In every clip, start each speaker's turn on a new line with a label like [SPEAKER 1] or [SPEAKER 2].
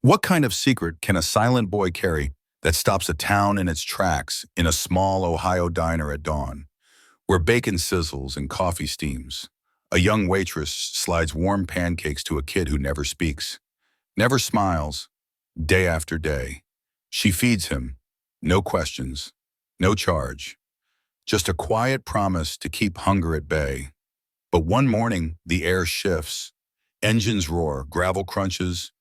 [SPEAKER 1] What kind of secret can a silent boy carry that stops a town in its tracks in a small Ohio diner at dawn, where bacon sizzles and coffee steams? A young waitress slides warm pancakes to a kid who never speaks, never smiles, day after day. She feeds him, no questions, no charge, just a quiet promise to keep hunger at bay. But one morning, the air shifts, engines roar, gravel crunches,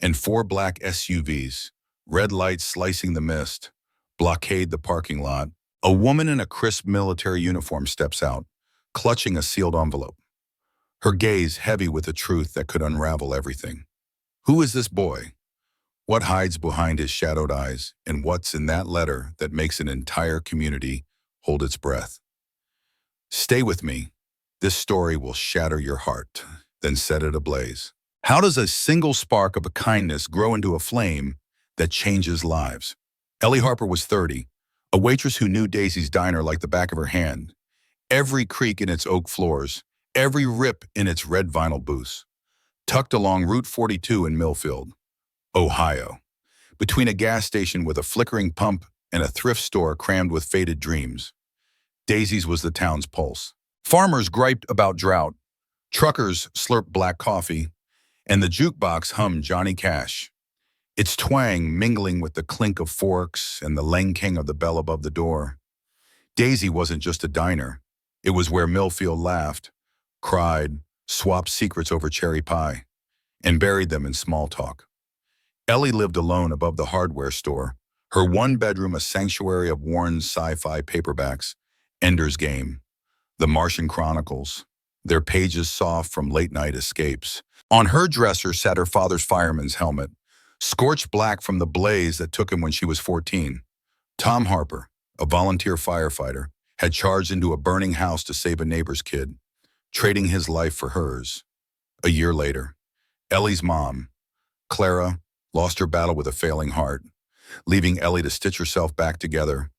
[SPEAKER 1] and four black SUVs, red lights slicing the mist, blockade the parking lot. A woman in a crisp military uniform steps out, clutching a sealed envelope, her gaze heavy with a truth that could unravel everything. Who is this boy? What hides behind his shadowed eyes, and what's in that letter that makes an entire community hold its breath? Stay with me. This story will shatter your heart, then set it ablaze. How does a single spark of a kindness grow into a flame that changes lives? Ellie Harper was 30, a waitress who knew Daisy's diner like the back of her hand. Every creak in its oak floors, every rip in its red vinyl booths. Tucked along Route 42 in Millfield, Ohio, between a gas station with a flickering pump and a thrift store crammed with faded dreams. Daisy's was the town's pulse. Farmers griped about drought, truckers slurped black coffee, and the jukebox hummed Johnny Cash, its twang mingling with the clink of forks and the lengking of the bell above the door. Daisy wasn't just a diner. It was where Millfield laughed, cried, swapped secrets over cherry pie, and buried them in small talk. Ellie lived alone above the hardware store, her one bedroom a sanctuary of worn sci-fi paperbacks, Ender's Game, The Martian Chronicles, their pages soft from late-night escapes. On her dresser sat her father's fireman's helmet, scorched black from the blaze that took him when she was 14. Tom Harper, a volunteer firefighter, had charged into a burning house to save a neighbor's kid, trading his life for hers. A year later, Ellie's mom, Clara, lost her battle with a failing heart, leaving Ellie to stitch herself back together.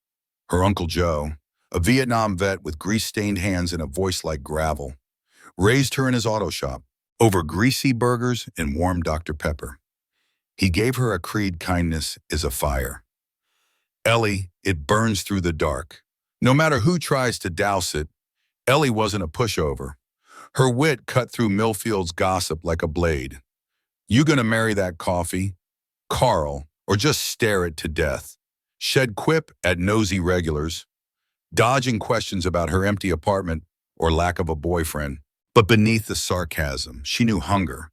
[SPEAKER 1] Her Uncle Joe, a Vietnam vet with grease-stained hands and a voice like gravel, raised her in his auto shop, over greasy burgers and warm Dr. Pepper. He gave her a creed: kindness is a fire. Ellie, it burns through the dark. No matter who tries to douse it, Ellie wasn't a pushover. Her wit cut through Millfield's gossip like a blade. You gonna marry that coffee, Carl, or just stare it to death? Shed quip at nosy regulars, dodging questions about her empty apartment or lack of a boyfriend. But beneath the sarcasm, she knew hunger,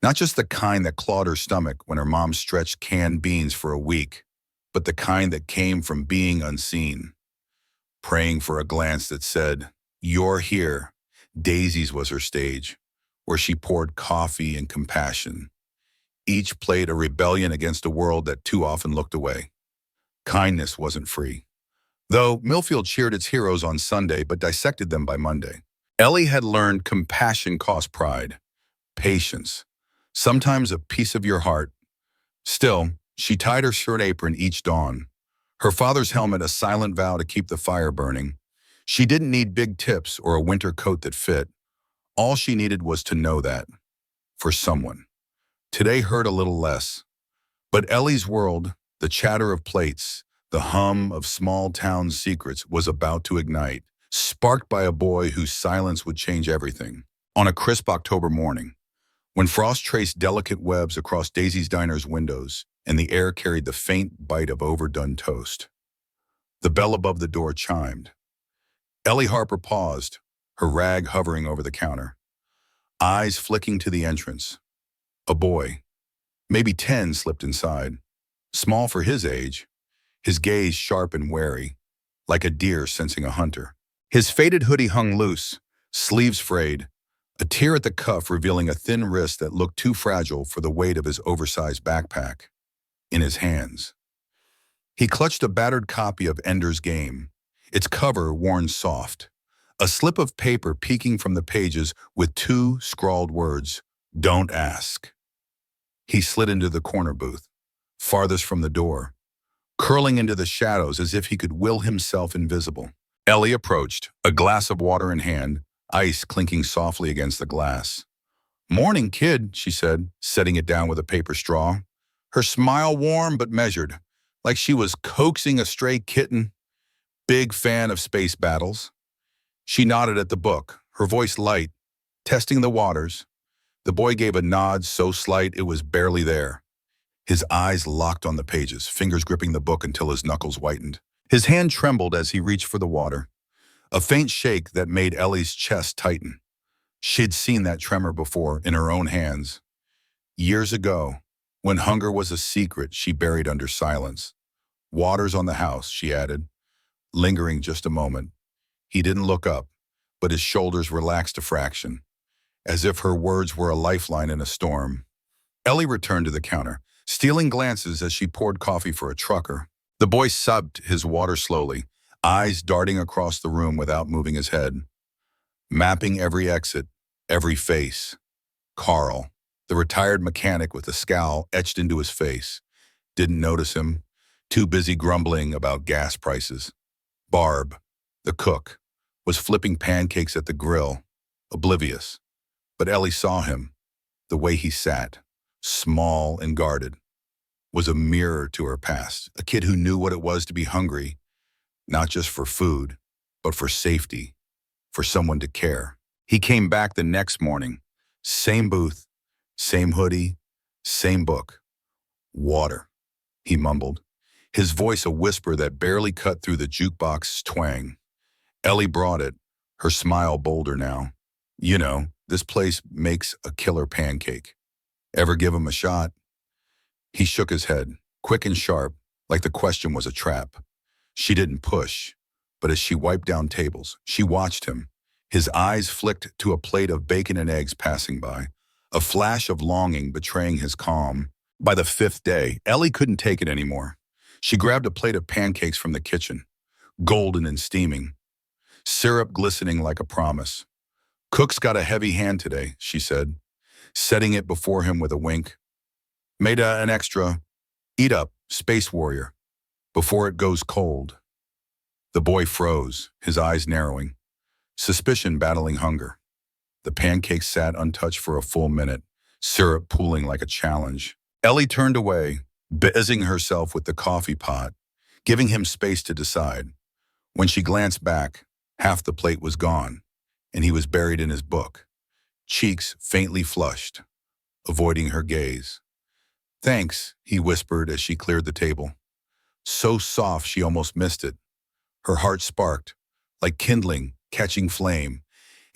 [SPEAKER 1] not just the kind that clawed her stomach when her mom stretched canned beans for a week, but the kind that came from being unseen. Praying for a glance that said, "You're here." Daisy's was her stage, where she poured coffee and compassion. Each played a rebellion against a world that too often looked away. Kindness wasn't free. Though Millfield cheered its heroes on Sunday but dissected them by Monday. Ellie had learned compassion costs pride, patience, sometimes a piece of your heart. Still, she tied her shirt apron each dawn, her father's helmet a silent vow to keep the fire burning. She didn't need big tips or a winter coat that fit. All she needed was to know that, for someone. Today hurt a little less. But Ellie's world, the chatter of plates, the hum of small town secrets was about to ignite, sparked by a boy whose silence would change everything. On a crisp October morning, when frost traced delicate webs across Daisy's diner's windows and the air carried the faint bite of overdone toast, the bell above the door chimed. Ellie Harper paused, her rag hovering over the counter, eyes flicking to the entrance. A boy, maybe 10, slipped inside, small for his age, his gaze sharp and wary, like a deer sensing a hunter. His faded hoodie hung loose, sleeves frayed, a tear at the cuff revealing a thin wrist that looked too fragile for the weight of his oversized backpack. In his hands, he clutched a battered copy of Ender's Game, its cover worn soft, a slip of paper peeking from the pages with two scrawled words, "Don't ask." He slid into the corner booth, farthest from the door, curling into the shadows as if he could will himself invisible. Ellie approached, a glass of water in hand, ice clinking softly against the glass. "Morning, kid," she said, setting it down with a paper straw. Her smile warm but measured, like she was coaxing a stray kitten. Big fan of space battles. She nodded at the book, her voice light, testing the waters. The boy gave a nod so slight it was barely there. His eyes locked on the pages, fingers gripping the book until his knuckles whitened. His hand trembled as he reached for the water, a faint shake that made Ellie's chest tighten. She'd seen that tremor before in her own hands. Years ago, when hunger was a secret she buried under silence. Water's on the house, she added, lingering just a moment. He didn't look up, but his shoulders relaxed a fraction, as if her words were a lifeline in a storm. Ellie returned to the counter, stealing glances as she poured coffee for a trucker. The boy subbed his water slowly, eyes darting across the room without moving his head, mapping every exit, every face. Carl, the retired mechanic with a scowl etched into his face, didn't notice him, too busy grumbling about gas prices. Barb, the cook, was flipping pancakes at the grill, oblivious. But Ellie saw him. The way he sat, small and guarded, was a mirror to her past, a kid who knew what it was to be hungry, not just for food, but for safety, for someone to care. He came back the next morning, same booth, same hoodie, same book. Water, he mumbled, his voice a whisper that barely cut through the jukebox's twang. Ellie brought it, her smile bolder now. You know, this place makes a killer pancake. Ever give him a shot? He shook his head, quick and sharp, like the question was a trap. She didn't push, but as she wiped down tables, she watched him. His eyes flicked to a plate of bacon and eggs passing by, a flash of longing betraying his calm. By the fifth day, Ellie couldn't take it anymore. She grabbed a plate of pancakes from the kitchen, golden and steaming, syrup glistening like a promise. Cook's got a heavy hand today, she said, setting it before him with a wink. Made an extra. Eat up, space warrior, before it goes cold. The boy froze, his eyes narrowing, suspicion battling hunger. The pancakes sat untouched for a full minute, syrup pooling like a challenge. Ellie turned away, busying herself with the coffee pot, giving him space to decide. When she glanced back, half the plate was gone, and he was buried in his book, cheeks faintly flushed, avoiding her gaze. Thanks, he whispered as she cleared the table. So soft she almost missed it. Her heart sparked, like kindling, catching flame,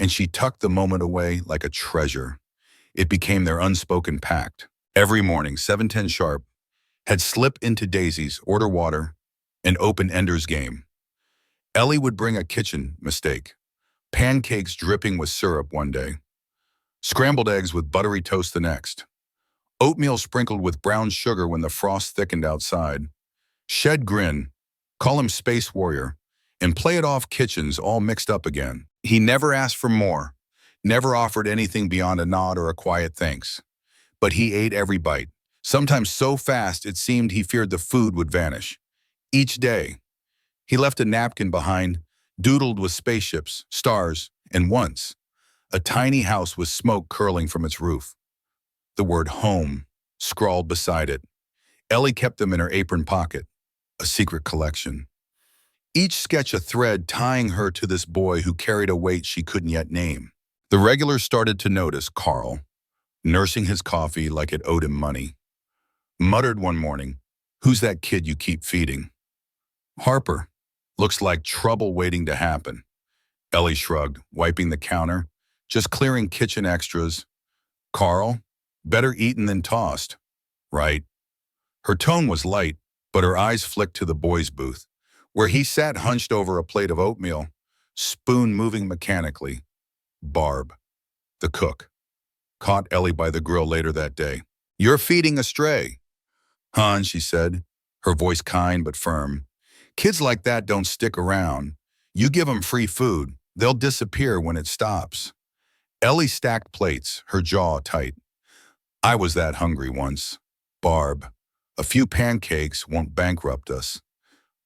[SPEAKER 1] and she tucked the moment away like a treasure. It became their unspoken pact. Every morning, 7:10 sharp, had slipped into Daisy's order water, an open Ender's game. Ellie would bring a kitchen mistake. Pancakes dripping with syrup one day. Scrambled eggs with buttery toast the next. Oatmeal sprinkled with brown sugar when the frost thickened outside. Shed grin, call him Space Warrior, and play it off kitchens all mixed up again. He never asked for more, never offered anything beyond a nod or a quiet thanks. But he ate every bite, sometimes so fast it seemed he feared the food would vanish. Each day, he left a napkin behind, doodled with spaceships, stars, and once, a tiny house with smoke curling from its roof. The word home scrawled beside it. Ellie kept them in her apron pocket, a secret collection. Each sketch a thread tying her to this boy who carried a weight she couldn't yet name. The regulars started to notice Carl, nursing his coffee like it owed him money. Muttered one morning, "Who's that kid you keep feeding?" "Harper. Looks like trouble waiting to happen." Ellie shrugged, wiping the counter, just clearing kitchen extras. "Carl, better eaten than tossed." "Right." Her tone was light, but her eyes flicked to the boys' booth, where he sat hunched over a plate of oatmeal, spoon moving mechanically. Barb, the cook, caught Ellie by the grill later that day. "You're feeding a stray." "Hon," she said, her voice kind but firm. "Kids like that don't stick around. You give them free food, they'll disappear when it stops." Ellie stacked plates, her jaw tight. "I was that hungry once. Barb, a few pancakes won't bankrupt us."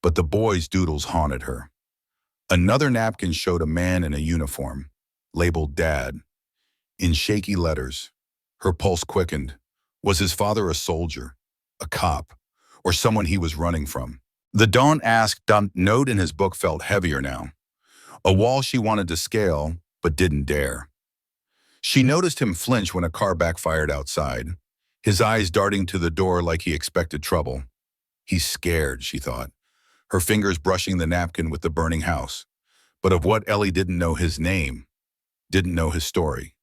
[SPEAKER 1] But the boys' doodles haunted her. Another napkin showed a man in a uniform, labeled Dad. In shaky letters, her pulse quickened. Was his father a soldier? a cop, or someone he was running from. The don't ask note in his book felt heavier now. A wall she wanted to scale, but didn't dare. She noticed him flinch when a car backfired outside, his eyes darting to the door like he expected trouble. He's scared, she thought, her fingers brushing the napkin with the burning house. But of what Ellie didn't know his name, didn't know his story.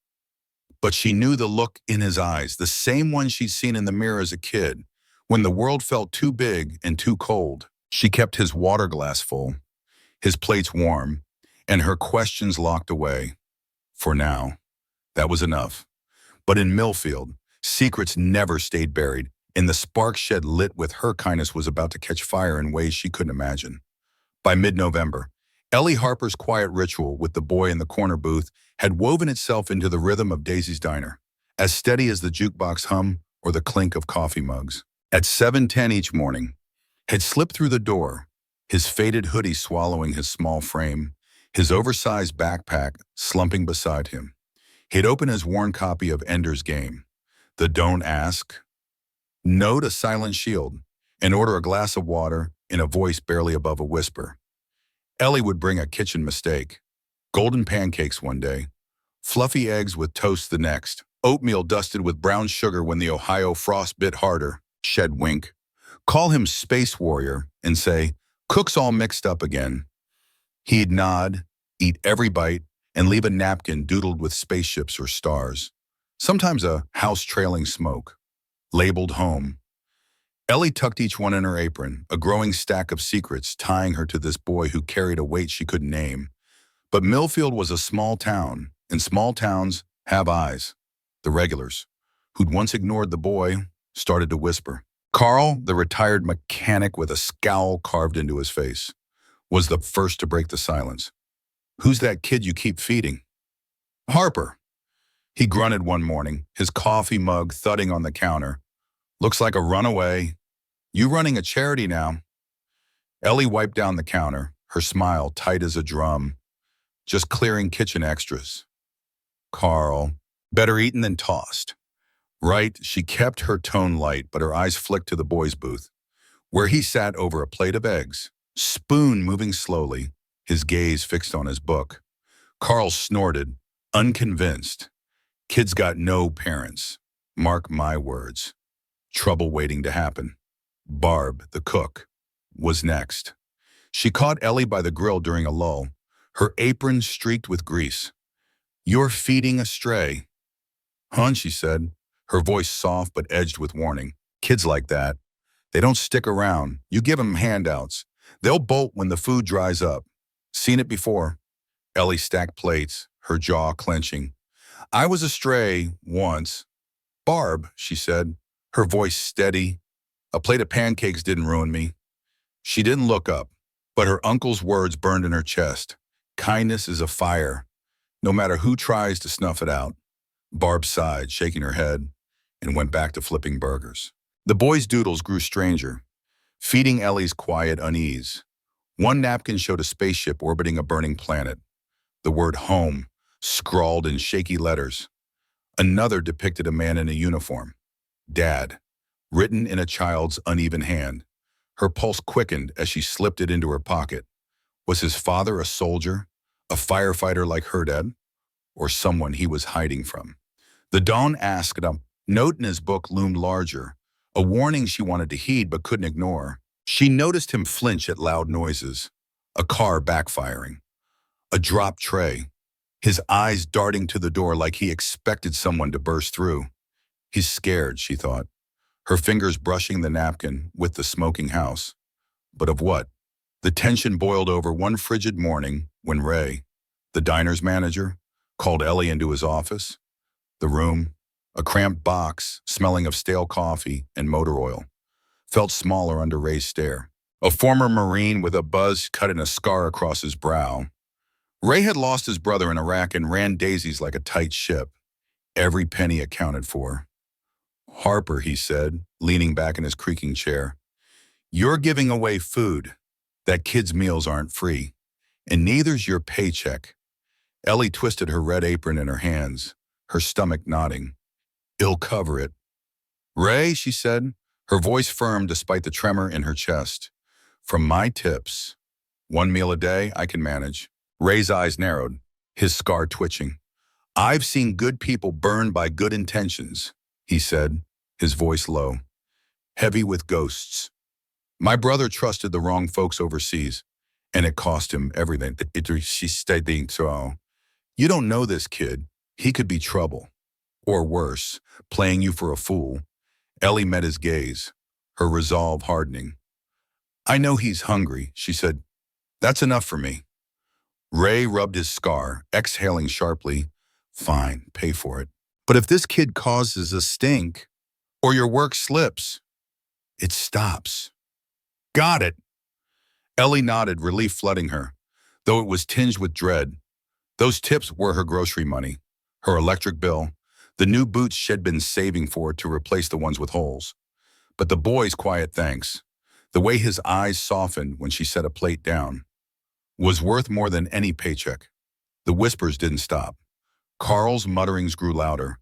[SPEAKER 1] But she knew the look in his eyes, the same one she'd seen in the mirror as a kid, when the world felt too big and too cold. She kept his water glass full, his plates warm, and her questions locked away. For now, that was enough. But in Millfield, secrets never stayed buried, and the spark shed lit with her kindness was about to catch fire in ways she couldn't imagine. By mid-November, Ellie Harper's quiet ritual with the boy in the corner booth had woven itself into the rhythm of Daisy's diner, as steady as the jukebox hum or the clink of coffee mugs. At 7:10 each morning, had slipped through the door, his faded hoodie swallowing his small frame, his oversized backpack slumping beside him. He'd open his worn copy of Ender's Game, the Don't Ask, note a silent shield, and order a glass of water in a voice barely above a whisper. Ellie would bring a kitchen mistake. Golden pancakes one day, fluffy eggs with toast the next, oatmeal dusted with brown sugar when the Ohio frost bit harder. Shed wink. Call him Space Warrior and say, "Cook's all mixed up again." He'd nod, eat every bite, and leave a napkin doodled with spaceships or stars. Sometimes a house trailing smoke, labeled home. Ellie tucked each one in her apron, a growing stack of secrets tying her to this boy who carried a weight she couldn't name. But Millfield was a small town, and small towns have eyes. The regulars, who'd once ignored the boy, started to whisper. Carl, the retired mechanic with a scowl carved into his face, was the first to break the silence. "Who's that kid you keep feeding?" "Harper." He grunted one morning, his coffee mug thudding on the counter. "Looks like a runaway. You running a charity now." Ellie wiped down the counter, her smile tight as a drum. "Just clearing kitchen extras." "Carl." "Better eaten than tossed." Right, she kept her tone light, but her eyes flicked to the boys' booth, where he sat over a plate of eggs, spoon moving slowly, his gaze fixed on his book. Carl snorted, unconvinced. "Kids got no parents. Mark my words." Trouble waiting to happen. Barb, the cook, was next. She caught Ellie by the grill during a lull, her apron streaked with grease. "You're feeding a stray." "Hun," she said, her voice soft but edged with warning. "Kids like that, they don't stick around. You give them handouts. They'll bolt when the food dries up. Seen it before." Ellie stacked plates, her jaw clenching. "I was a stray once." "Barb," she said, her voice steady. "A plate of pancakes didn't ruin me." She didn't look up, but her uncle's words burned in her chest. "Kindness is a fire, no matter who tries to snuff it out." Barb sighed, shaking her head, and went back to flipping burgers. The boys' doodles grew stranger, feeding Ellie's quiet unease. One napkin showed a spaceship orbiting a burning planet, the word home scrawled in shaky letters. Another depicted a man in a uniform, Dad, written in a child's uneven hand. Her pulse quickened as she slipped it into her pocket. Was his father a soldier, a firefighter like her dad, or someone he was hiding from? The Dawn asked him. Note in his book loomed larger, a warning she wanted to heed but couldn't ignore. She noticed him flinch at loud noises, a car backfiring, a dropped tray, his eyes darting to the door like he expected someone to burst through. He's scared, she thought, her fingers brushing the napkin with the smoking house. But of what? The tension boiled over one frigid morning when Ray, the diner's manager, called Ellie into his office. The room, a cramped box smelling of stale coffee and motor oil, felt smaller under Ray's stare. A former Marine with a buzz cut in a scar across his brow. Ray had lost his brother in Iraq and ran daisies like a tight ship, every penny accounted for. "Harper," he said, leaning back in his creaking chair, "you're giving away food. That kid's meals aren't free, and neither's your paycheck." Ellie twisted her red apron in her hands, her stomach nodding. "He'll cover it." "Ray," she said, Her voice firm despite the tremor in her chest. From my tips, 1 meal a day I can manage. Ray's eyes narrowed, his scar twitching. I've seen good people burned by good intentions, he said, his voice low, heavy with ghosts. My brother trusted the wrong folks overseas, and it cost him everything. She stayed so. You don't know this kid. He could be trouble. Or worse, playing you for a fool. Ellie met his gaze, her resolve hardening. I know he's hungry, she said. That's enough for me. Ray rubbed his scar, exhaling sharply. Fine, pay for it. But if this kid causes a stink, or your work slips, it stops. Got it. Ellie nodded, relief flooding her, though it was tinged with dread. Those tips were her grocery money, her electric bill, the new boots she'd been saving for to replace the ones with holes. But the boy's quiet thanks, the way his eyes softened when she set a plate down, was worth more than any paycheck. The whispers didn't stop. Carl's mutterings grew louder,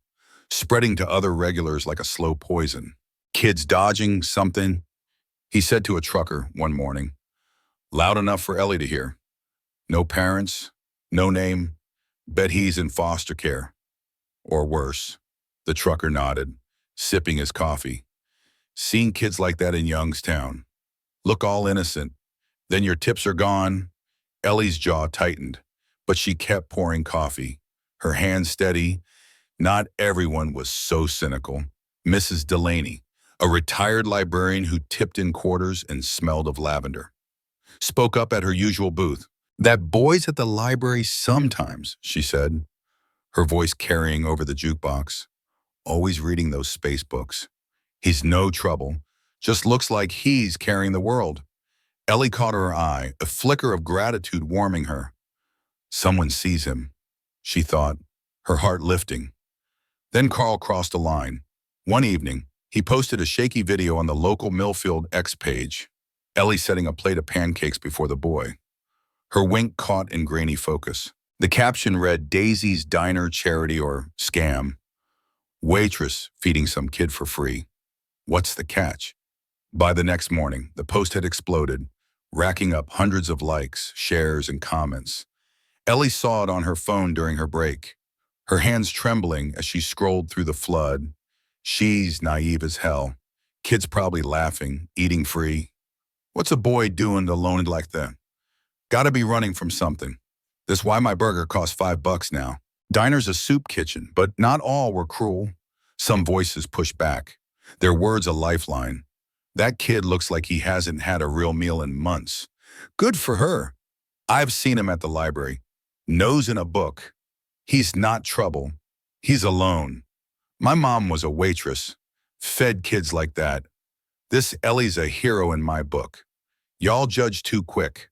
[SPEAKER 1] spreading to other regulars like a slow poison. Kids dodging something, he said to a trucker one morning. Loud enough for Ellie to hear. No parents, no name, bet he's in foster care. Or worse. The trucker nodded, sipping his coffee. Seen kids like that in Youngstown. Look all innocent. Then your tips are gone. Ellie's jaw tightened, but she kept pouring coffee, her hands steady. Not everyone was so cynical. Mrs. Delaney, a retired librarian who tipped in quarters and smelled of lavender, spoke up at her usual booth. That boy's at the library sometimes, she said, her voice carrying over the jukebox. Always reading those space books. He's no trouble. Just looks like he's carrying the world. Ellie caught her eye, a flicker of gratitude warming her. Someone sees him, she thought, her heart lifting. Then Carl crossed a line. One evening, he posted a shaky video on the local Millfield X page, Ellie setting a plate of pancakes before the boy. Her wink caught in grainy focus. The caption read, Daisy's Diner Charity or Scam. Waitress feeding some kid for free. What's the catch? By the next morning, the post had exploded, racking up hundreds of likes, shares, and comments. Ellie saw it on her phone during her break, her hands trembling as she scrolled through the flood. She's naive as hell. Kids probably laughing, eating free. What's a boy doing alone like that? Gotta be running from something. That's why my burger costs $5 now. Diner's a soup kitchen, but not all were cruel. Some voices pushed back, their words a lifeline. That kid looks like he hasn't had a real meal in months. Good for her. I've seen him at the library. Nose in a book. He's not trouble. He's alone. My mom was a waitress. Fed kids like that. This Ellie's a hero in my book. Y'all judge too quick.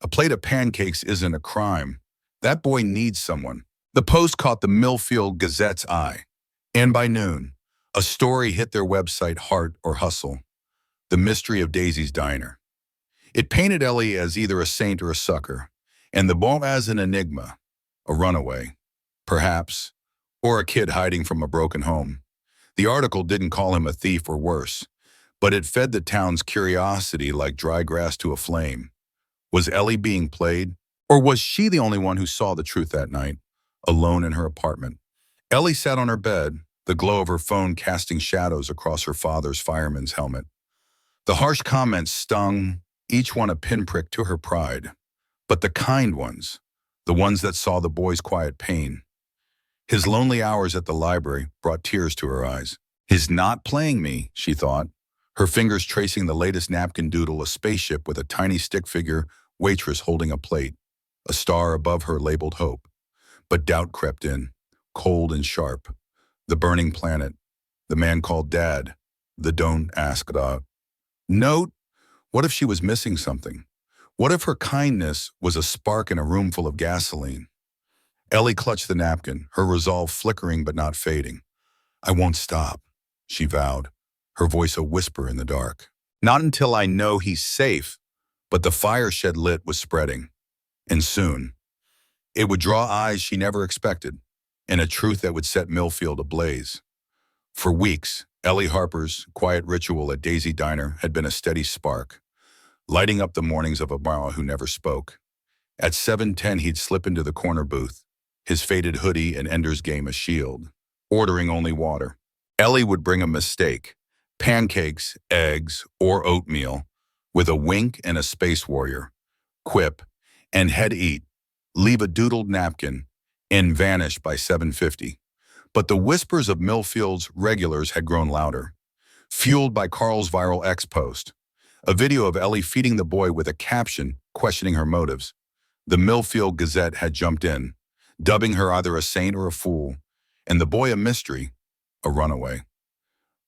[SPEAKER 1] A plate of pancakes isn't a crime. That boy needs someone. The post caught the Millfield Gazette's eye. And by noon, a story hit their website, Heart or Hustle. The mystery of Daisy's Diner. It painted Ellie as either a saint or a sucker, and the boy as an enigma, a runaway, perhaps, or a kid hiding from a broken home. The article didn't call him a thief or worse, but it fed the town's curiosity like dry grass to a flame. Was Ellie being played, or was she the only one who saw the truth that night, alone in her apartment? Ellie sat on her bed, the glow of her phone casting shadows across her father's fireman's helmet. The harsh comments stung, each one a pinprick to her pride. But the kind ones, the ones that saw the boy's quiet pain. His lonely hours at the library brought tears to her eyes. His not playing me, she thought, her fingers tracing the latest napkin doodle, a spaceship with a tiny stick figure waitress holding a plate, a star above her labeled hope. But doubt crept in, cold and sharp. The burning planet, the man called Dad, the don't ask about. Note, what if she was missing something? What if her kindness was a spark in a room full of gasoline? Ellie clutched the napkin, her resolve flickering but not fading. I won't stop, she vowed, her voice a whisper in the dark. Not until I know he's safe. But the fire shed lit was spreading. And soon, it would draw eyes she never expected, and a truth that would set Millfield ablaze. For weeks, Ellie Harper's quiet ritual at Daisy Diner had been a steady spark, lighting up the mornings of a Obama who never spoke. At 7:10, he'd slip into the corner booth, his faded hoodie and Ender's Game a shield, ordering only water. Ellie would bring a mistake, pancakes, eggs, or oatmeal, with a wink and a space warrior, quip, and head eat, leave a doodled napkin, and vanish by 7:50. But the whispers of Millfield's regulars had grown louder, fueled by Carl's viral X post, a video of Ellie feeding the boy with a caption questioning her motives. The Millfield Gazette had jumped in, dubbing her either a saint or a fool, and the boy a mystery, a runaway.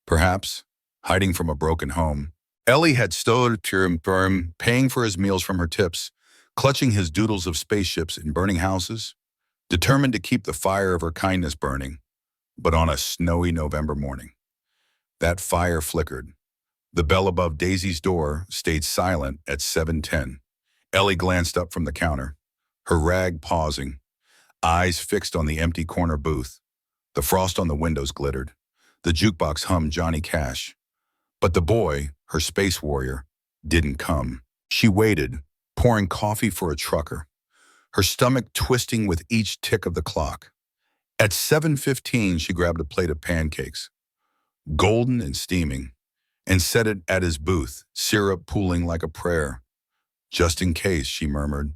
[SPEAKER 1] Perhaps, hiding from a broken home, Ellie had stowed to him firm, paying for his meals from her tips, clutching his doodles of spaceships in burning houses, determined to keep the fire of her kindness burning. But on a snowy November morning, that fire flickered. The bell above Daisy's door stayed silent at 7:10. Ellie glanced up from the counter, her rag pausing, eyes fixed on the empty corner booth. The frost on the windows glittered. The jukebox hummed Johnny Cash. But the boy, her space warrior, didn't come. She waited, pouring coffee for a trucker, her stomach twisting with each tick of the clock. At 7:15, she grabbed a plate of pancakes, golden and steaming, and set it at his booth, syrup pooling like a prayer. Just in case, she murmured,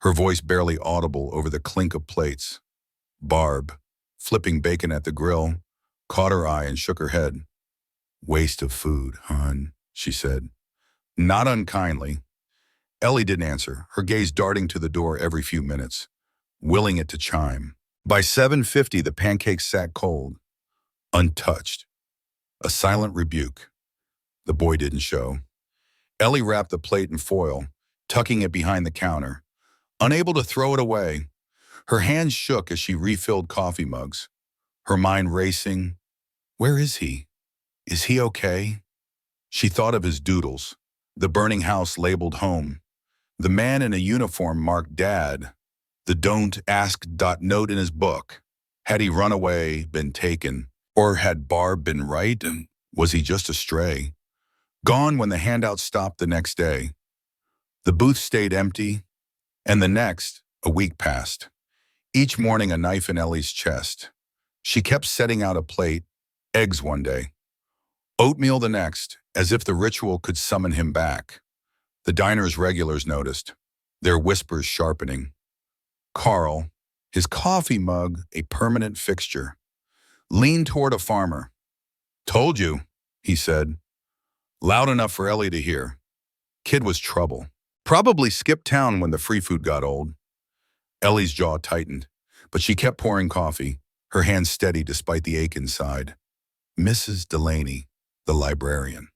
[SPEAKER 1] her voice barely audible over the clink of plates. Barb, flipping bacon at the grill, caught her eye and shook her head. Waste of food, hon, she said. Not unkindly. Ellie didn't answer, her gaze darting to the door every few minutes, willing it to chime. By 7:50, the pancakes sat cold, untouched. A silent rebuke. The boy didn't show. Ellie wrapped the plate in foil, tucking it behind the counter, unable to throw it away. Her hands shook as she refilled coffee mugs, her mind racing. Where is he? Is he okay? She thought of his doodles, the burning house labeled home, the man in a uniform marked Dad, the don't ask note in his book. Had he run away, been taken, or had Barb been right, and was he just a stray? Gone when the handout stopped the next day. The booth stayed empty, and the next, a week passed. Each morning a knife in Ellie's chest. She kept setting out a plate, eggs one day, oatmeal the next, as if the ritual could summon him back. The diner's regulars noticed, their whispers sharpening. Carl, his coffee mug a permanent fixture, leaned toward a farmer. Told you, he said, loud enough for Ellie to hear. Kid was trouble. Probably skipped town when the free food got old. Ellie's jaw tightened, but she kept pouring coffee, her hands steady despite the ache inside. Mrs. Delaney, the librarian,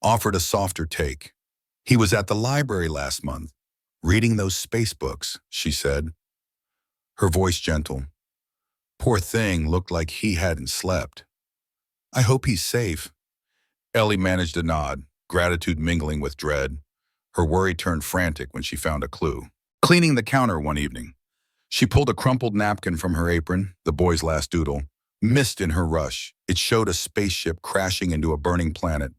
[SPEAKER 1] offered a softer take. He was at the library last month, reading those space books, she said, her voice gentle. Poor thing looked like he hadn't slept. I hope he's safe. Ellie managed a nod, gratitude mingling with dread. Her worry turned frantic when she found a clue. Cleaning the counter one evening, she pulled a crumpled napkin from her apron, the boy's last doodle. Missed in her rush, it showed a spaceship crashing into a burning planet.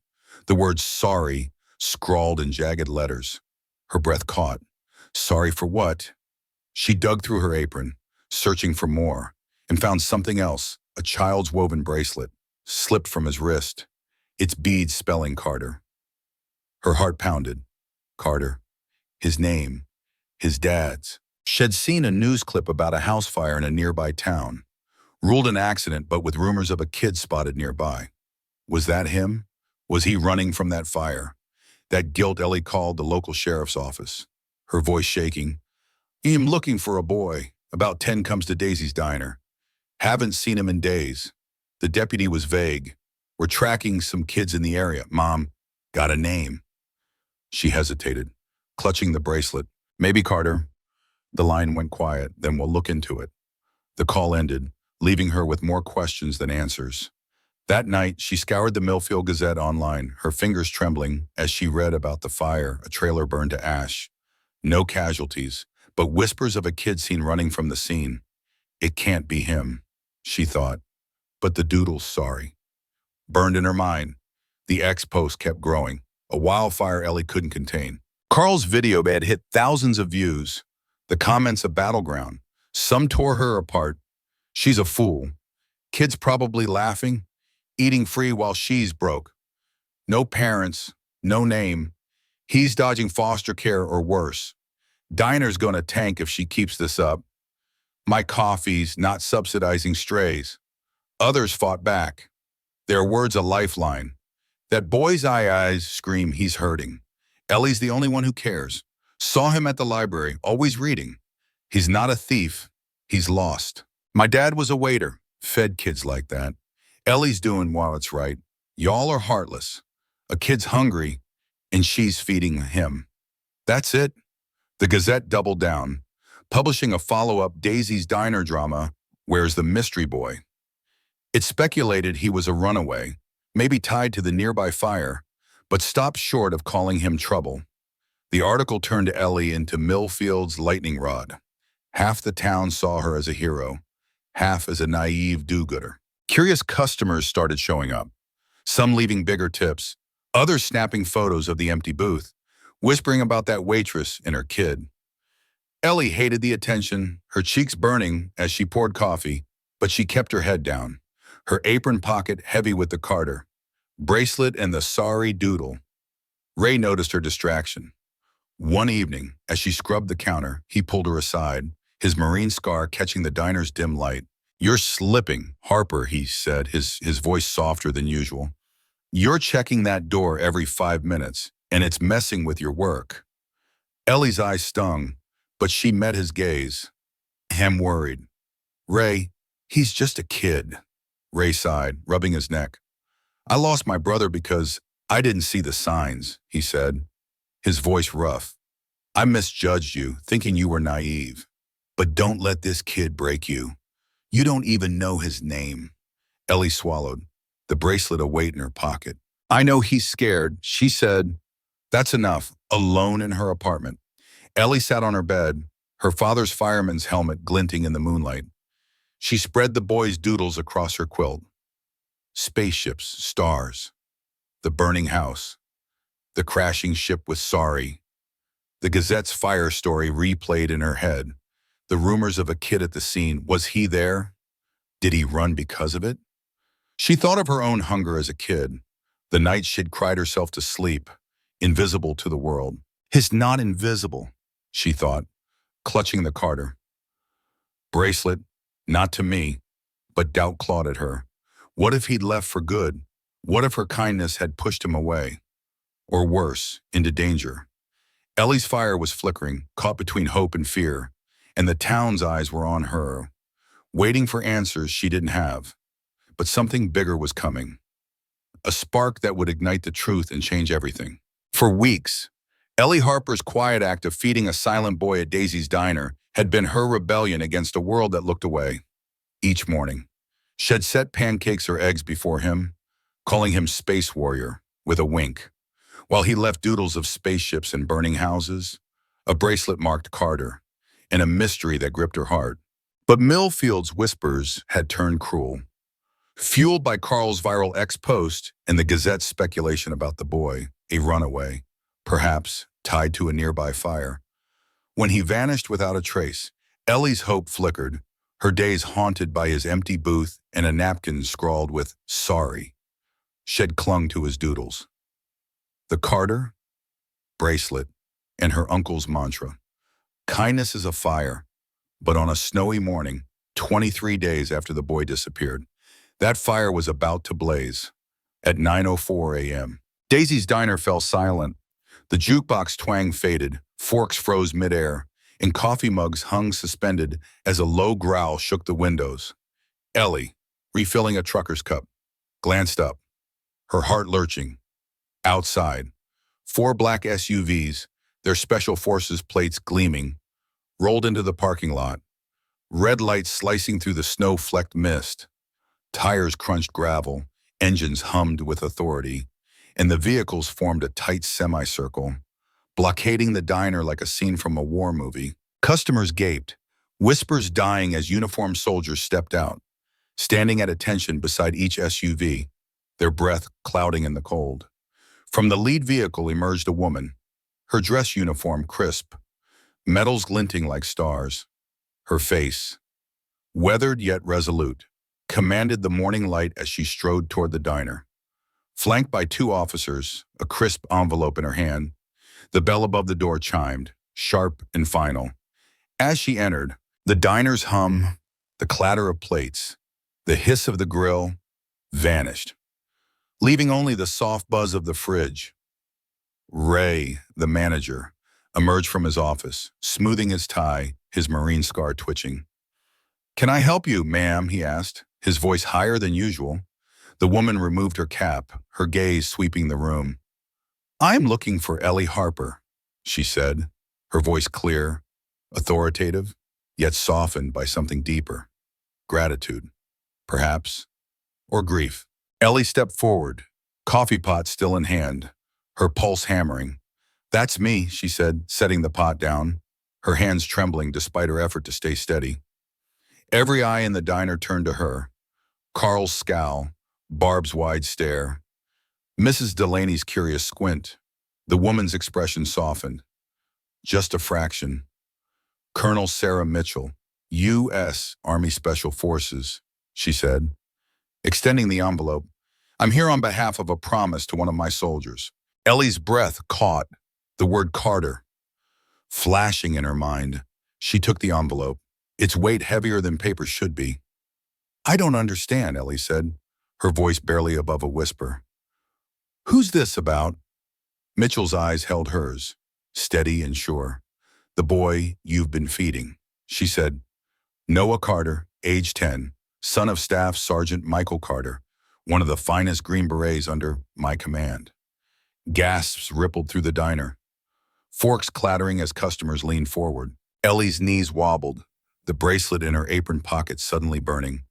[SPEAKER 1] The word sorry scrawled in jagged letters. Her breath caught. Sorry for what? She dug through her apron, searching for more, and found something else, a child's woven bracelet, slipped from his wrist, its beads spelling Carter. Her heart pounded. Carter. His name. His dad's. She'd seen a news clip about a house fire in a nearby town. Ruled an accident, but with rumors of a kid spotted nearby. Was that him? Was he running from that fire? That guilt. Ellie called the local sheriff's office, her voice shaking. I'm looking for a boy. About 10 comes to Daisy's Diner. Haven't seen him in days. The deputy was vague. We're tracking some kids in the area. Mom, got a name. She hesitated, clutching the bracelet. Maybe Carter. The line went quiet, then we'll look into it. The call ended, leaving her with more questions than answers. That night, she scoured the Millfield Gazette online, her fingers trembling as she read about the fire, a trailer burned to ash. No casualties, but whispers of a kid seen running from the scene. It can't be him, she thought. But the doodle's sorry. burned in her mind. The X post kept growing, a wildfire Ellie couldn't contain. Carl's video had hit thousands of views. The comments a battleground. Some tore her apart. She's a fool. Kids probably laughing, eating free while she's broke. No parents, no name. He's dodging foster care or worse. Diner's gonna tank if she keeps this up. My coffee's not subsidizing strays. Others fought back. Their words a lifeline. That boy's eyes scream he's hurting. Ellie's the only one who cares. Saw him at the library, always reading. He's not a thief. He's lost. My dad was a waiter, fed kids like that. Ellie's doing while it's right. Y'all are heartless. A kid's hungry, and she's feeding him. That's it. The Gazette doubled down, publishing a follow-up Daisy's Diner drama, Where's the Mystery Boy? It speculated he was a runaway, maybe tied to the nearby fire, but stopped short of calling him trouble. The article turned Ellie into Millfield's lightning rod. Half the town saw her as a hero, half as a naive do-gooder. Curious customers started showing up, some leaving bigger tips, others snapping photos of the empty booth, whispering about that waitress and her kid. Ellie hated the attention, her cheeks burning as she poured coffee, but she kept her head down, her apron pocket heavy with the Carter, bracelet and the sorry doodle. Ray noticed her distraction. One evening, as she scrubbed the counter, he pulled her aside, his marine scar catching the diner's dim light. "You're slipping, Harper," he said, his voice softer than usual. "You're checking that door every 5 minutes, and it's messing with your work." Ellie's eyes stung, but she met his gaze. "I'm worried." "Ray, he's just a kid." Ray sighed, rubbing his neck. "I lost my brother because I didn't see the signs," he said, his voice rough. "I misjudged you, thinking you were naive. But don't let this kid break you. You don't even know his name." Ellie swallowed, the bracelet a weight in her pocket. "I know he's scared," she said. That's enough, alone in her apartment. Ellie sat on her bed, her father's fireman's helmet glinting in the moonlight. She spread the boy's doodles across her quilt. Spaceships, stars, the burning house, the crashing ship with sorry. The Gazette's fire story replayed in her head. The rumors of a kid at the scene. Was he there? Did he run because of it? She thought of her own hunger as a kid, the night she'd cried herself to sleep, invisible to the world. He's not invisible, she thought, clutching the Carter. Bracelet, not to me, but doubt clawed at her. What if he'd left for good? What if her kindness had pushed him away? Or worse, into danger? Ellie's fire was flickering, caught between hope and fear, and the town's eyes were on her, waiting for answers she didn't have. But something bigger was coming. A spark that would ignite the truth and change everything. For weeks, Ellie Harper's quiet act of feeding a silent boy at Daisy's Diner had been her rebellion against a world that looked away. Each morning, she'd set pancakes or eggs before him, calling him Space Warrior, with a wink, while he left doodles of spaceships and burning houses, a bracelet marked Carter, and a mystery that gripped her heart. But Millfield's whispers had turned cruel. Fueled by Carl's viral X-post and the Gazette's speculation about the boy, a runaway, perhaps tied to a nearby fire. When he vanished without a trace, Ellie's hope flickered, her days haunted by his empty booth and a napkin scrawled with "sorry." She'd clung to his doodles. The Carter, bracelet, and her uncle's mantra. Kindness is a fire, but on a snowy morning, 23 days after the boy disappeared, that fire was about to blaze. At 9:04 a.m., Daisy's Diner fell silent. The jukebox twang faded, forks froze midair, and coffee mugs hung suspended as a low growl shook the windows. Ellie, refilling a trucker's cup, glanced up, her heart lurching. Outside, 4 black SUVs, their special forces plates gleaming, rolled into the parking lot, red lights slicing through the snow-flecked mist. Tires crunched gravel, engines hummed with authority, and the vehicles formed a tight semicircle, blockading the diner like a scene from a war movie. Customers gaped, whispers dying as uniformed soldiers stepped out, standing at attention beside each SUV. their breath clouding in the cold. From the lead vehicle emerged a woman, her dress uniform crisp, metals glinting like stars. Her face, weathered yet resolute, commanded the morning light as she strode toward the diner. Flanked by two officers, a crisp envelope in her hand, the bell above the door chimed, sharp and final. As she entered, the diner's hum, the clatter of plates, the hiss of the grill, vanished, leaving only the soft buzz of the fridge. Ray, the manager, emerged from his office, smoothing his tie, his marine scar twitching. "Can I help you, ma'am?" he asked, his voice higher than usual. The woman removed her cap, her gaze sweeping the room. "I'm looking for Ellie Harper," she said, her voice clear, authoritative, yet softened by something deeper. Gratitude, perhaps, or grief. Ellie stepped forward, coffee pot still in hand, her pulse hammering. "That's me," she said, setting the pot down, her hands trembling despite her effort to stay steady. Every eye in the diner turned to her. Carl's scowl, Barb's wide stare, Mrs. Delaney's curious squint. The woman's expression softened. Just a fraction. "Colonel Sarah Mitchell, U.S. Army Special Forces," she said, extending the envelope. "I'm here on behalf of a promise to one of my soldiers." Ellie's breath caught, the word Carter. Flashing in her mind, she took the envelope, its weight heavier than paper should be. "I don't understand," Ellie said, her voice barely above a whisper. "Who's this about?" Mitchell's eyes held hers, steady and sure. "The boy you've been feeding," she said. "Noah Carter, age 10, son of Staff Sergeant Michael Carter, one of the finest Green Berets under my command." Gasps rippled through the diner, forks clattering as customers leaned forward. Ellie's knees wobbled, the bracelet in her apron pocket suddenly burning.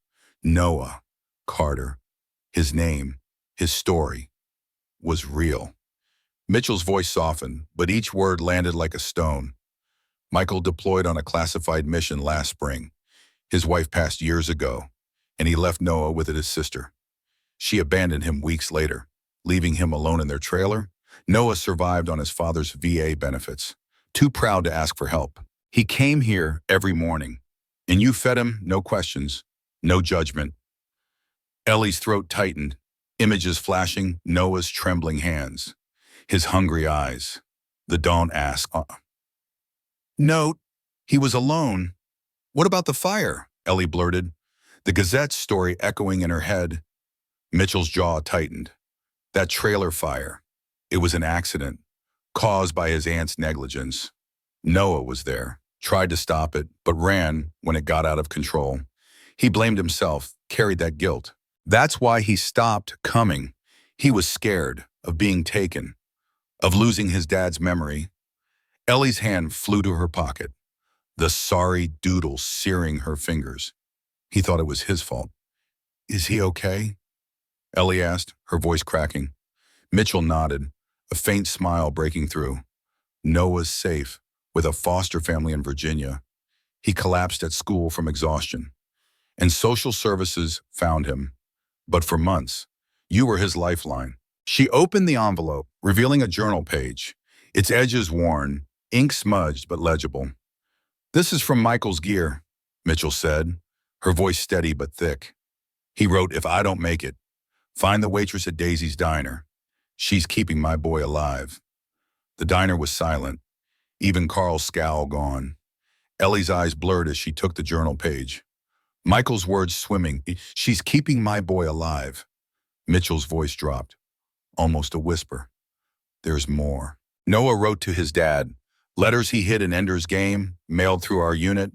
[SPEAKER 1] Noah Carter. His name, his story, was real. Mitchell's voice softened, but each word landed like a stone. Michael deployed on a classified mission last spring. His wife passed years ago, and he left Noah with his sister. She abandoned him weeks later, leaving him alone in their trailer. Noah survived on his father's VA benefits, too proud to ask for help. "He came here every morning, and you fed him, no questions, no judgment." Ellie's throat tightened, images flashing, Noah's trembling hands, his hungry eyes. The don't ask. "Note, he was alone. What about the fire?" Ellie blurted, the Gazette story echoing in her head. Mitchell's jaw tightened. That trailer fire. It was an accident, caused by his aunt's negligence. Noah was there, tried to stop it, but ran when it got out of control. He blamed himself, carried that guilt. That's why he stopped coming. He was scared of being taken, of losing his dad's memory. Ellie's hand flew to her pocket, the sorry doodle searing her fingers. He thought it was his fault. "Is he okay?" Ellie asked, her voice cracking. Mitchell nodded, a faint smile breaking through. "Noah's safe, with a foster family in Virginia. He collapsed at school from exhaustion, and social services found him. But for months, you were his lifeline." She opened the envelope, revealing a journal page, its edges worn, ink smudged but legible. "This is from Michael's gear," Mitchell said, her voice steady but thick. He wrote, "If I don't make it, find the waitress at Daisy's diner. She's keeping my boy alive." The diner was silent, even Carl's scowl gone. Ellie's eyes blurred as she took the journal page. Michael's words swimming, "She's keeping my boy alive." Mitchell's voice dropped, almost a whisper. "There's more." Noah wrote to his dad, letters he hid in Ender's game, mailed through our unit.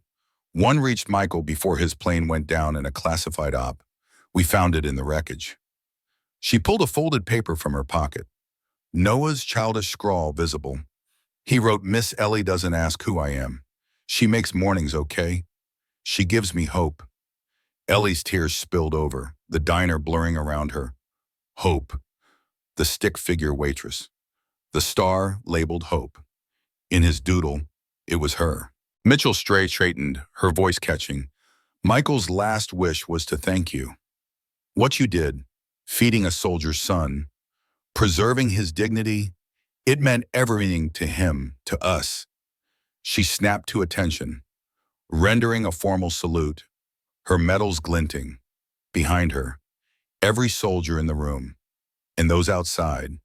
[SPEAKER 1] One reached Michael before his plane went down in a classified op. We found it in the wreckage. She pulled a folded paper from her pocket, Noah's childish scrawl visible. He wrote, "Miss Ellie doesn't ask who I am. She makes mornings okay. She gives me hope." Ellie's tears spilled over, the diner blurring around her. Hope. The stick figure waitress. The star labeled Hope. In his doodle, it was her. Mitchell straightened, her voice catching. "Michael's last wish was to thank you. What you did, feeding a soldier's son, preserving his dignity. It meant everything to him, to us. She snapped to attention, rendering a formal salute, her medals glinting. Behind her, every soldier in the room, and those outside,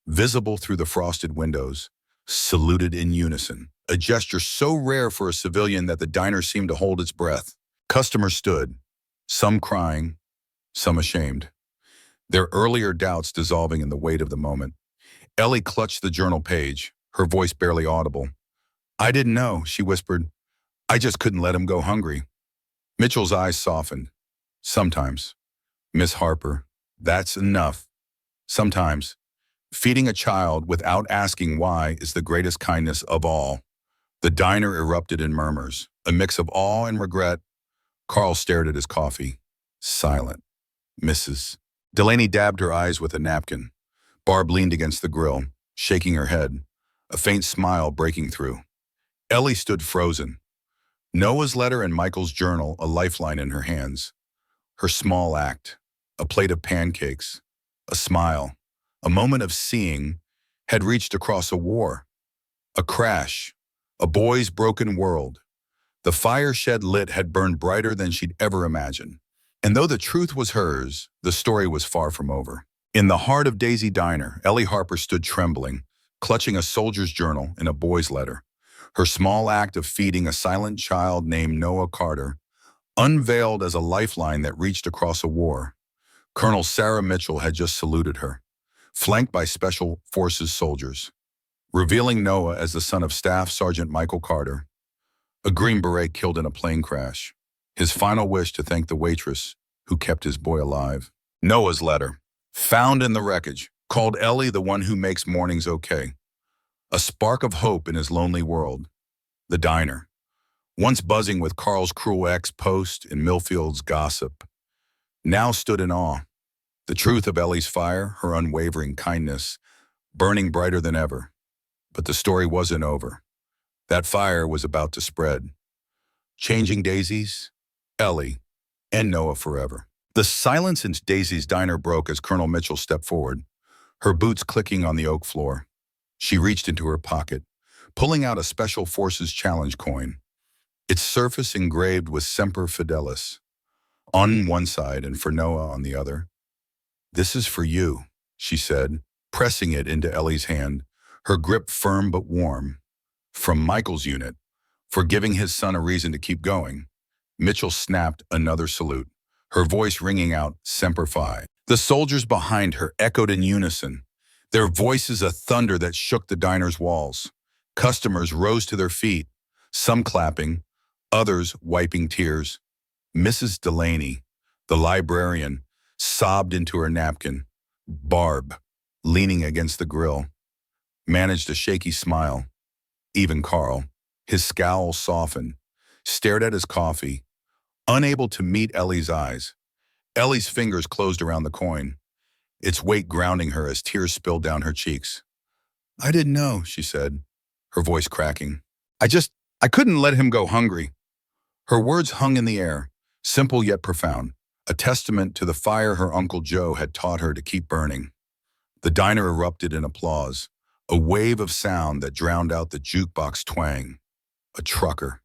[SPEAKER 1] visible through the frosted windows, saluted in unison, a gesture so rare for a civilian that the diner seemed to hold its breath. Customers stood, some crying, some ashamed, their earlier doubts dissolving in the weight of the moment. Ellie clutched the journal page, her voice barely audible. "I didn't know," she whispered. "I just couldn't let him go hungry." Mitchell's eyes softened. "Sometimes, Miss Harper, that's enough. Sometimes, feeding a child without asking why is the greatest kindness of all." The diner erupted in murmurs, a mix of awe and regret. Carl stared at his coffee, silent. "Mrs." Delaney dabbed her eyes with a napkin. Barb leaned against the grill, shaking her head, a faint smile breaking through. Ellie stood frozen, Noah's letter and Michael's journal a lifeline in her hands. Her small act, a plate of pancakes, a smile, a moment of seeing, had reached across a war, a crash, a boy's broken world. The fire shed lit had burned brighter than she'd ever imagined. And though the truth was hers, the story was far from over. In the heart of Daisy Diner, Ellie Harper stood trembling, clutching a soldier's journal and a boy's letter. Her small act of feeding a silent child named Noah Carter, unveiled as a lifeline that reached across a war. Colonel Sarah Mitchell had just saluted her, flanked by Special Forces soldiers, revealing Noah as the son of Staff Sergeant Michael Carter, a Green Beret killed in a plane crash. His final wish to thank the waitress who kept his boy alive. Noah's letter, found in the wreckage, called Ellie the one who makes mornings okay. A spark of hope in his lonely world. The diner, once buzzing with Carl's cruel ex-post and Millfield's gossip, now stood in awe. The truth of Ellie's fire, her unwavering kindness, burning brighter than ever. But the story wasn't over. That fire was about to spread, changing Daisy's, Ellie, and Noah forever. The silence in Daisy's diner broke as Colonel Mitchell stepped forward, her boots clicking on the oak floor. She reached into her pocket, pulling out a Special Forces challenge coin, its surface engraved with Semper Fidelis on one side and for Noah on the other. "This is for you," she said, pressing it into Ellie's hand, her grip firm but warm. "From Michael's unit, for giving his son a reason to keep going." Mitchell snapped another salute, her voice ringing out Semper Fi. The soldiers behind her echoed in unison, their voices a thunder that shook the diner's walls. Customers rose to their feet, some clapping, others wiping tears. Mrs. Delaney, the librarian, sobbed into her napkin. Barb, leaning against the grill, managed a shaky smile. Even Carl, his scowl softened, stared at his coffee, unable to meet Ellie's eyes. Ellie's fingers closed around the coin, its weight grounding her as tears spilled down her cheeks. "I didn't know," she said, her voice cracking. I couldn't let him go hungry." Her words hung in the air, simple yet profound, a testament to the fire her Uncle Joe had taught her to keep burning. The diner erupted in applause, a wave of sound that drowned out the jukebox twang. A trucker,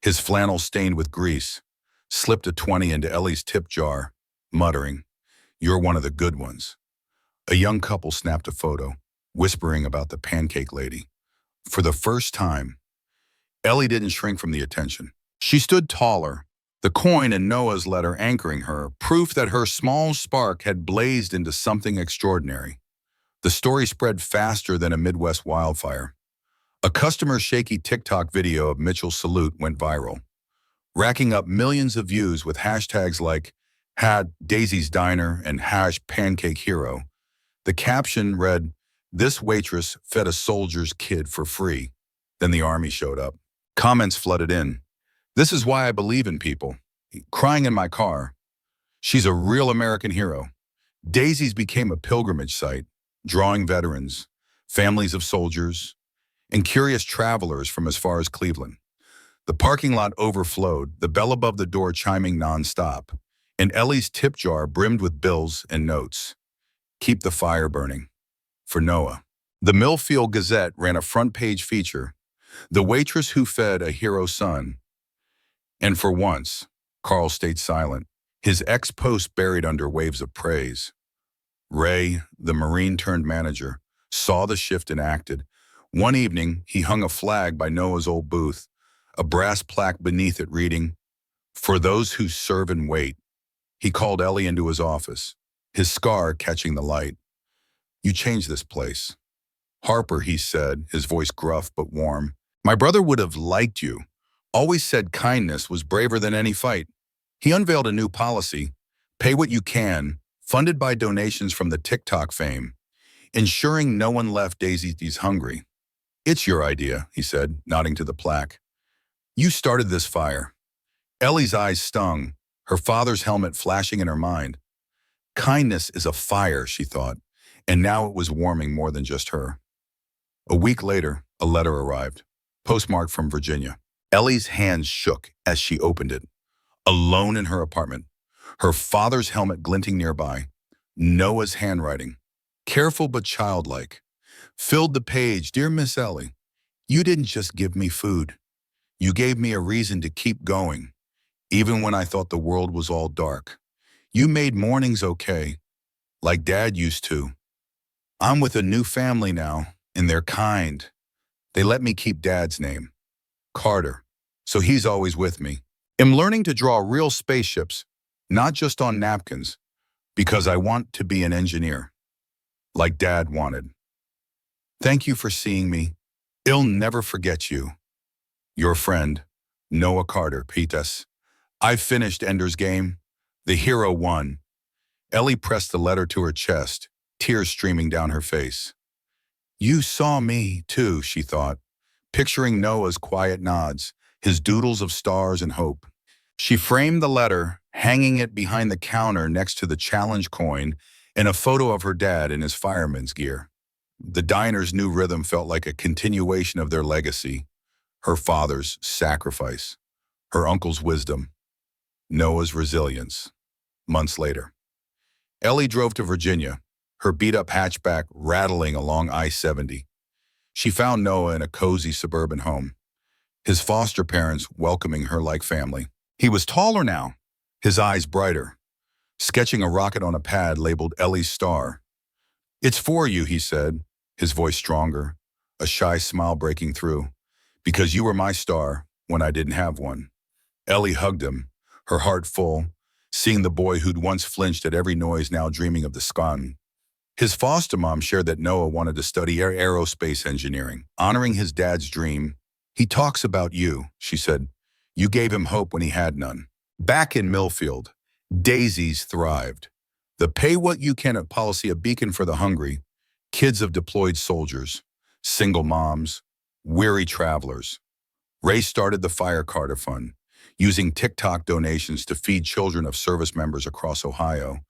[SPEAKER 1] his flannel stained with grease, slipped a 20 into Ellie's tip jar, muttering, "You're one of the good ones." A young couple snapped a photo, whispering about the pancake lady. For the first time, Ellie didn't shrink from the attention. She stood taller, the coin and Noah's letter anchoring her, proof that her small spark had blazed into something extraordinary. The story spread faster than a Midwest wildfire. A customer's shaky TikTok video of Mitchell's salute went viral, racking up millions of views with hashtags like #Daisy's Diner and #PancakeHero. The caption read, "This waitress fed a soldier's kid for free." Then the army showed up. Comments flooded in. "This is why I believe in people. Crying in my car. She's a real American hero." Daisy's became a pilgrimage site, drawing veterans, families of soldiers, and curious travelers from as far as Cleveland. The parking lot overflowed, the bell above the door chiming nonstop, and Ellie's tip jar brimmed with bills and notes. Keep the fire burning. For Noah. The Millfield Gazette ran a front-page feature, The Waitress Who Fed a Hero Son. And for once, Carl stayed silent, his ex-post buried under waves of praise. Ray, the Marine-turned-manager, saw the shift and acted. One evening, he hung a flag by Noah's old booth, a brass plaque beneath it reading, "For those who serve and wait." He called Ellie into his office, his scar catching the light. "You changed this place." "Harper," he said, his voice gruff but warm. "My brother would have liked you. Always said kindness was braver than any fight." He unveiled a new policy, pay what you can, funded by donations from the TikTok fame, ensuring no one left Daisy's hungry. "It's your idea," he said, nodding to the plaque. "You started this fire." Ellie's eyes stung, her father's helmet flashing in her mind. Kindness is a fire, she thought, and now it was warming more than just her. A week later, a letter arrived, postmarked from Virginia. Ellie's hands shook as she opened it. Alone in her apartment, her father's helmet glinting nearby, Noah's handwriting, careful but childlike, filled the page. "Dear Miss Ellie, you didn't just give me food. You gave me a reason to keep going, even when I thought the world was all dark. You made mornings okay, like Dad used to. I'm with a new family now, and they're kind. They let me keep Dad's name, Carter, so he's always with me. I'm learning to draw real spaceships, not just on napkins, because I want to be an engineer, like Dad wanted. Thank you for seeing me. I'll never forget you. Your friend, Noah Carter." P.S. "I've finished Ender's Game. The hero won." Ellie pressed the letter to her chest, tears streaming down her face. "You saw me, too," she thought, picturing Noah's quiet nods, his doodles of stars and hope. She framed the letter, hanging it behind the counter next to the challenge coin and a photo of her dad in his fireman's gear. The diner's new rhythm felt like a continuation of their legacy, her father's sacrifice, her uncle's wisdom, Noah's resilience. Months later, Ellie drove to Virginia, her beat-up hatchback rattling along I-70. She found Noah in a cozy suburban home, his foster parents welcoming her like family. He was taller now, his eyes brighter, sketching a rocket on a pad labeled Ellie's Star. "It's for you," he said, his voice stronger, a shy smile breaking through, "because you were my star when I didn't have one." Ellie hugged him, her heart full, seeing the boy who'd once flinched at every noise now dreaming of the sky. His foster mom shared that Noah wanted to study aerospace engineering, honoring his dad's dream. "He talks about you," she said. "You gave him hope when he had none." Back in Millfield, Daisy's thrived. The pay what you can policy, a beacon for the hungry, kids of deployed soldiers, single moms, weary travelers. Ray started the Fire Carter Fund, using TikTok donations to feed children of service members across Ohio.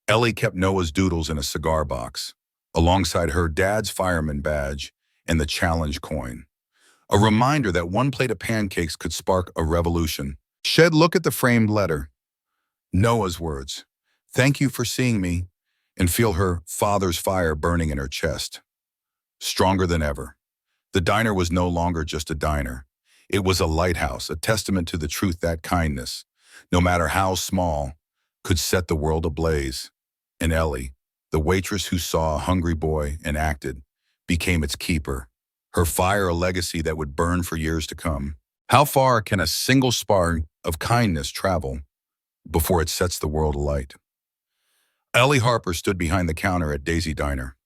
[SPEAKER 1] Ellie kept Noah's doodles in a cigar box, alongside her dad's fireman badge and the challenge coin. A reminder that one plate of pancakes could spark a revolution. Shed look at the framed letter. Noah's words, "Thank you for seeing me," and feel her father's fire burning in her chest. Stronger than ever. The diner was no longer just a diner. It was a lighthouse, a testament to the truth that kindness, no matter how small, could set the world ablaze. And Ellie, the waitress who saw a hungry boy and acted, became its keeper, her fire a legacy that would burn for years to come. How far can a single spark of kindness travel before it sets the world alight? Ellie Harper stood behind the counter at Daisy Diner,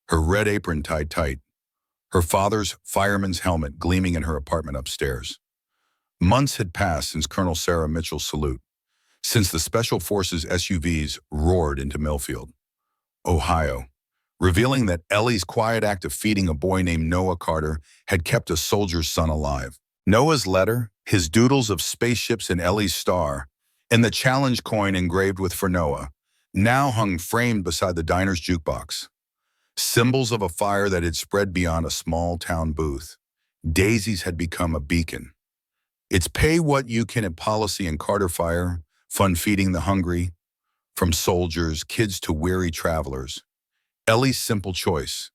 [SPEAKER 1] her red apron tied tight, her father's fireman's helmet gleaming in her apartment upstairs. Months had passed since Colonel Sarah Mitchell's salute, since the Special Forces SUVs roared into Millfield, Ohio, revealing that Ellie's quiet act of feeding a boy named Noah Carter had kept a soldier's son alive. Noah's letter, his doodles of spaceships and Ellie's star, and the challenge coin engraved with "For Noah," now hung framed beside the diner's jukebox. Symbols of a fire that had spread beyond a small-town booth. Daisy's had become a beacon. Its pay what you can policy and Carter Fire, fund feeding the hungry, From soldiers, kids to weary travelers, Ellie's simple choice,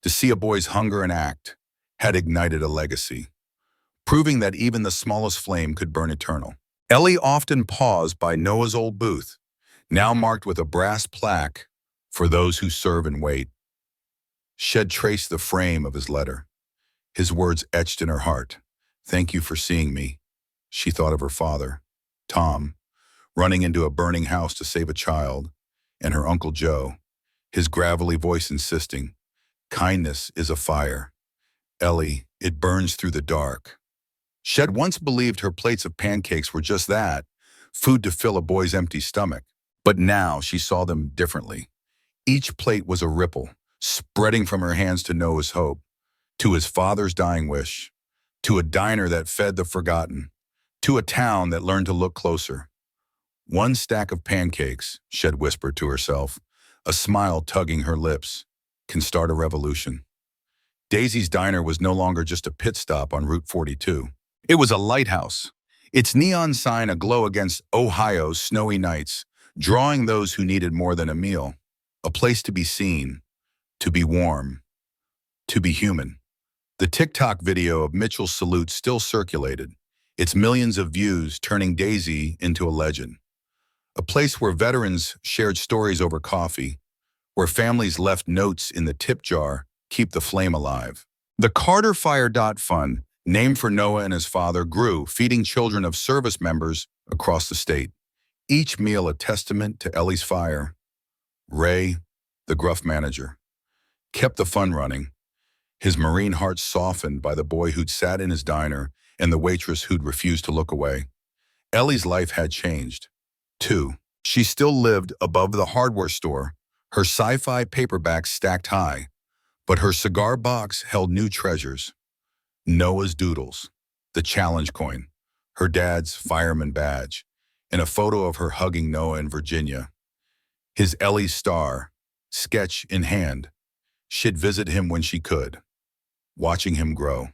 [SPEAKER 1] to see a boy's hunger and act, had ignited a legacy, proving that even the smallest flame could burn eternal. Ellie often paused by Noah's old booth, now marked with a brass plaque for those who serve and wait. Shed traced the frame of his letter, his words etched in her heart. "Thank you for seeing me." She thought of her father, Tom, running into a burning house to save a child, and her Uncle Joe, his gravelly voice insisting, "Kindness is a fire. Ellie, it burns through the dark." Shed once believed her plates of pancakes were just that, food to fill a boy's empty stomach. But now she saw them differently. Each plate was a ripple, spreading from her hands to Noah's hope, to his father's dying wish, to a diner that fed the forgotten, to a town that learned to look closer. One stack of pancakes, Shed whispered to herself, a smile tugging her lips, can start a revolution. Daisy's Diner was no longer just a pit stop on Route 42. It was a lighthouse, its neon sign aglow against Ohio's snowy nights, drawing those who needed more than a meal, a place to be seen, to be warm, to be human. The TikTok video of Mitchell's salute still circulated, its millions of views turning Daisy into a legend. A place where veterans shared stories over coffee, where families left notes in the tip jar, keep the flame alive. The Carter Fire Fund, named for Noah and his father, grew, feeding children of service members across the state. Each meal a testament to Ellie's fire. Ray, the gruff manager, kept the fun running, his Marine heart softened by the boy who'd sat in his diner and the waitress who'd refused to look away. Ellie's life had changed, too. She still lived above the hardware store, her sci-fi paperbacks stacked high, but her cigar box held new treasures. Noah's doodles, the challenge coin, her dad's fireman badge, and a photo of her hugging Noah in Virginia. His Ellie's star, sketch in hand. She'd visit him when she could, watching him grow.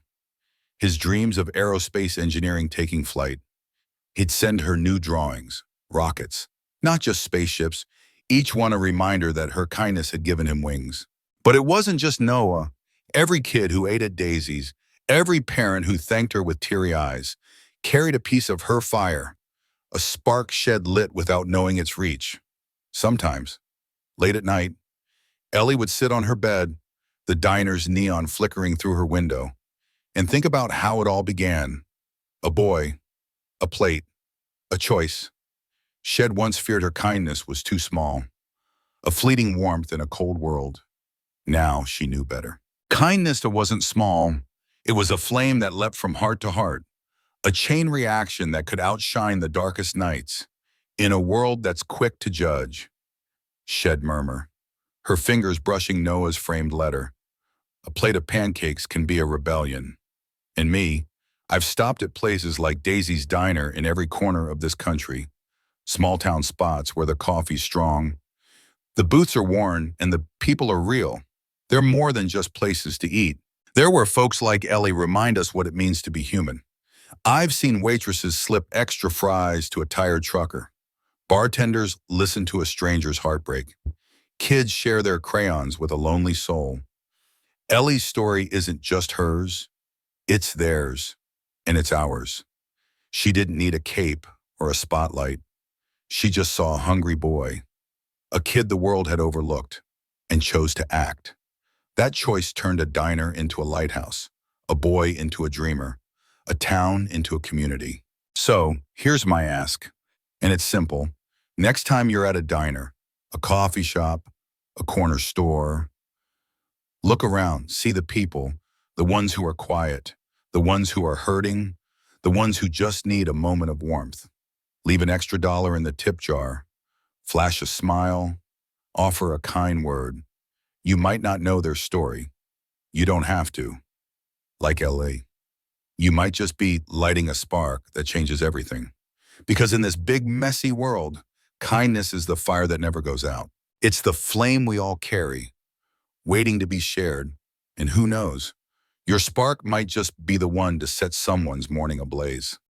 [SPEAKER 1] His dreams of aerospace engineering taking flight. He'd send her new drawings, rockets, not just spaceships, each one a reminder that her kindness had given him wings. But it wasn't just Noah. Every kid who ate at Daisy's, every parent who thanked her with teary eyes, carried a piece of her fire, a spark Shed lit without knowing its reach. Sometimes, late at night, Ellie would sit on her bed, the diner's neon flickering through her window, and think about how it all began. A boy, a plate, a choice. Shed once feared her kindness was too small, a fleeting warmth in a cold world. Now she knew better. Kindness wasn't small. It was a flame that leapt from heart to heart, a chain reaction that could outshine the darkest nights. In a world that's quick to judge, Shed murmur, her fingers brushing Noah's framed letter. A plate of pancakes can be a rebellion. And me, I've stopped at places like Daisy's Diner in every corner of this country, small-town spots where the coffee's strong. The booths are worn and the people are real. They're more than just places to eat. They're where folks like Ellie remind us what it means to be human. I've seen waitresses slip extra fries to a tired trucker. Bartenders listen to a stranger's heartbreak. Kids share their crayons with a lonely soul. Ellie's story isn't just hers, it's theirs, and it's ours. She didn't need a cape or a spotlight. She just saw a hungry boy, a kid the world had overlooked, and chose to act. That choice turned a diner into a lighthouse, a boy into a dreamer, a town into a community. So, here's my ask, and it's simple. Next time you're at a diner, a coffee shop, a corner store, look around, see the people, the ones who are quiet, the ones who are hurting, the ones who just need a moment of warmth. Leave an extra dollar in the tip jar, flash a smile, offer a kind word. You might not know their story. You don't have to. Like LA. You might just be lighting a spark that changes everything. Because in this big, messy world, kindness is the fire that never goes out. It's the flame we all carry, waiting to be shared. And who knows, your spark might just be the one to set someone's morning ablaze.